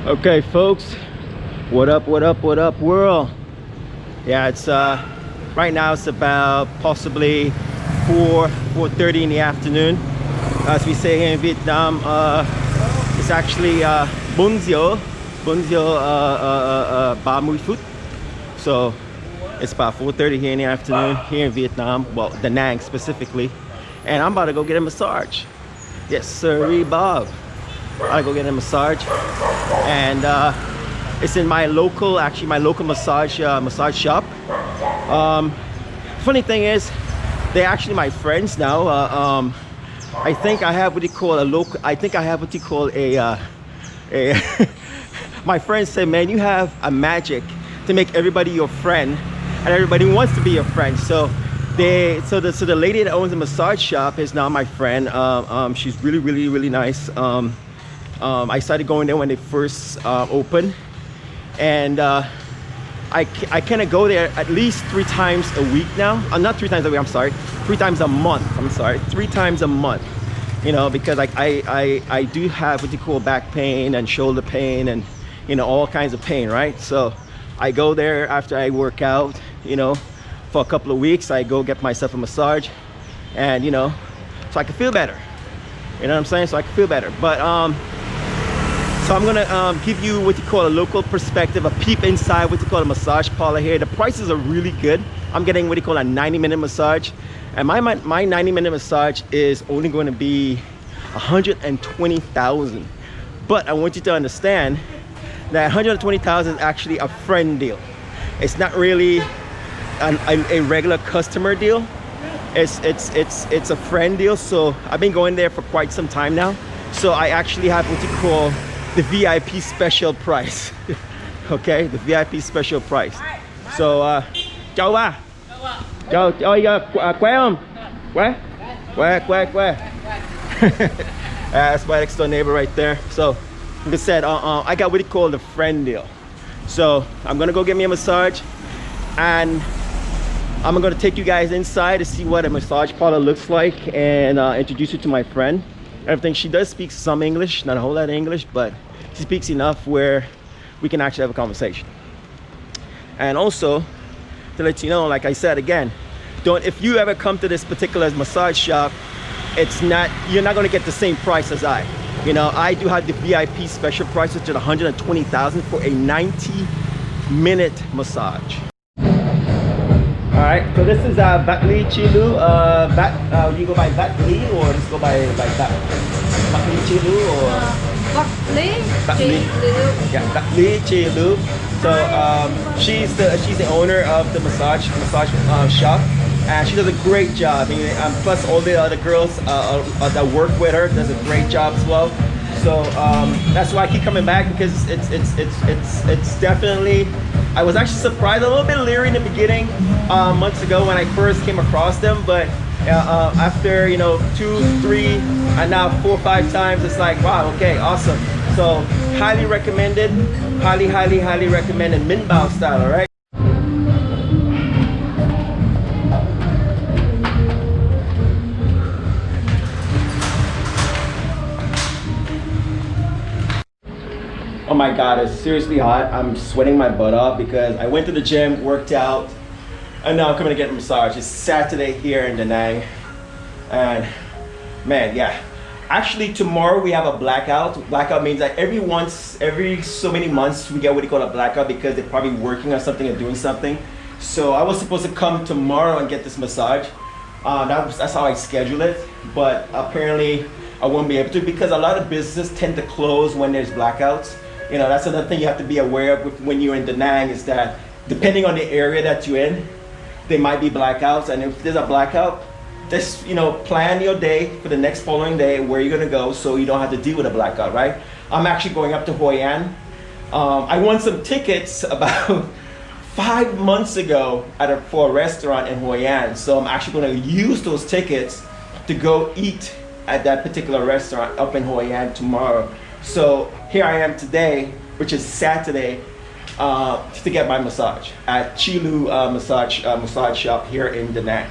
Okay folks, what up world? Yeah, it's right now it's about possibly 4:30 in the afternoon. As we say here in Vietnam, it's actually 4 giờ 30 phút. So it's about 4:30 here in the afternoon here in Vietnam, well, Da Nang specifically, and I'm about to go get a massage. Yes sir, Bob. I go get a massage, and it's in my local, massage shop. Funny thing is, they're actually my friends now. I think I have what you call a local. I think I have what you call a. My friends say, man, you have a magic to make everybody your friend, and everybody wants to be your friend. So the lady that owns the massage shop is now my friend. She's really nice. I started going there when they first opened, and I kind of go there at least 3 times a week now. Not 3 times a week, I'm sorry, 3 times a month. I'm sorry, 3 times a month. You know, because I do have what you call back pain and shoulder pain and, you know, all kinds of pain, right? So I go there after I work out, you know, for a couple of weeks. I go get myself a massage, and, you know, so I can feel better. You know what I'm saying? So I can feel better. But so I'm gonna give you what you call a local perspective, a peep inside what you call a massage parlor here. The prices are really good. I'm getting what you call a 90-minute massage, and my 90-minute massage is only going to be 120,000. But I want you to understand that 120,000 is actually a friend deal. It's not really a regular customer deal. It's a friend deal. So I've been going there for quite some time now. So I actually have what you call the VIP special price. Okay, the VIP special price. So chào ba. Chào, khỏe không? Khỏe. That's my next door neighbor right there. So like I said, I got what you call the friend deal. So I'm gonna go get me a massage, and I'm gonna take you guys inside to see what a massage parlor looks like, and introduce you to my friend. Everything. She does speak some English, not a whole lot of English, but she speaks enough where we can actually have a conversation. And also to let you know, like I said again, if you ever come to this particular massage shop, you're not going to get the same price as I. You know, I do have the VIP special price, which is 120,000 for a 90-minute massage. Alright, so this is Vat Ly Lieu. You go by Vat Ly or just go by Vat Ly Lieu or Vat Ly Lieu. Yeah, Vat Ly Lieu. So she's the owner of the massage shop, and she does a great job. Plus all the other girls that work with her does a great job as well. So that's why I keep coming back, because it's definitely. I was actually surprised, a little bit leery in the beginning, months ago when I first came across them, but after, you know, 2, 3, and now 4, 5 times, it's like, wow, okay, awesome. So highly recommended, highly recommended, Minh Bao style, all right? Oh my God, it's seriously hot. I'm sweating my butt off because I went to the gym, worked out, and now I'm coming to get a massage. It's Saturday here in Da Nang, and man, yeah. Actually, tomorrow we have a blackout. Blackout means that every so many months we get what you call a blackout, because they're probably working on something or doing something. So I was supposed to come tomorrow and get this massage. That's how I scheduled it, but apparently I won't be able to, because a lot of businesses tend to close when there's blackouts. You know, that's another thing you have to be aware of when you're in Da Nang, is that depending on the area that you're in, there might be blackouts. And if there's a blackout, just, you know, plan your day for the next following day where you're gonna go, so you don't have to deal with a blackout, right? I'm actually going up to Hoi An. I won some tickets about 5 months ago for a restaurant in Hoi An. So I'm actually gonna use those tickets to go eat at that particular restaurant up in Hoi An tomorrow So here I am today, which is Saturday, to get my massage at Tri Lieu massage shop here in Danang.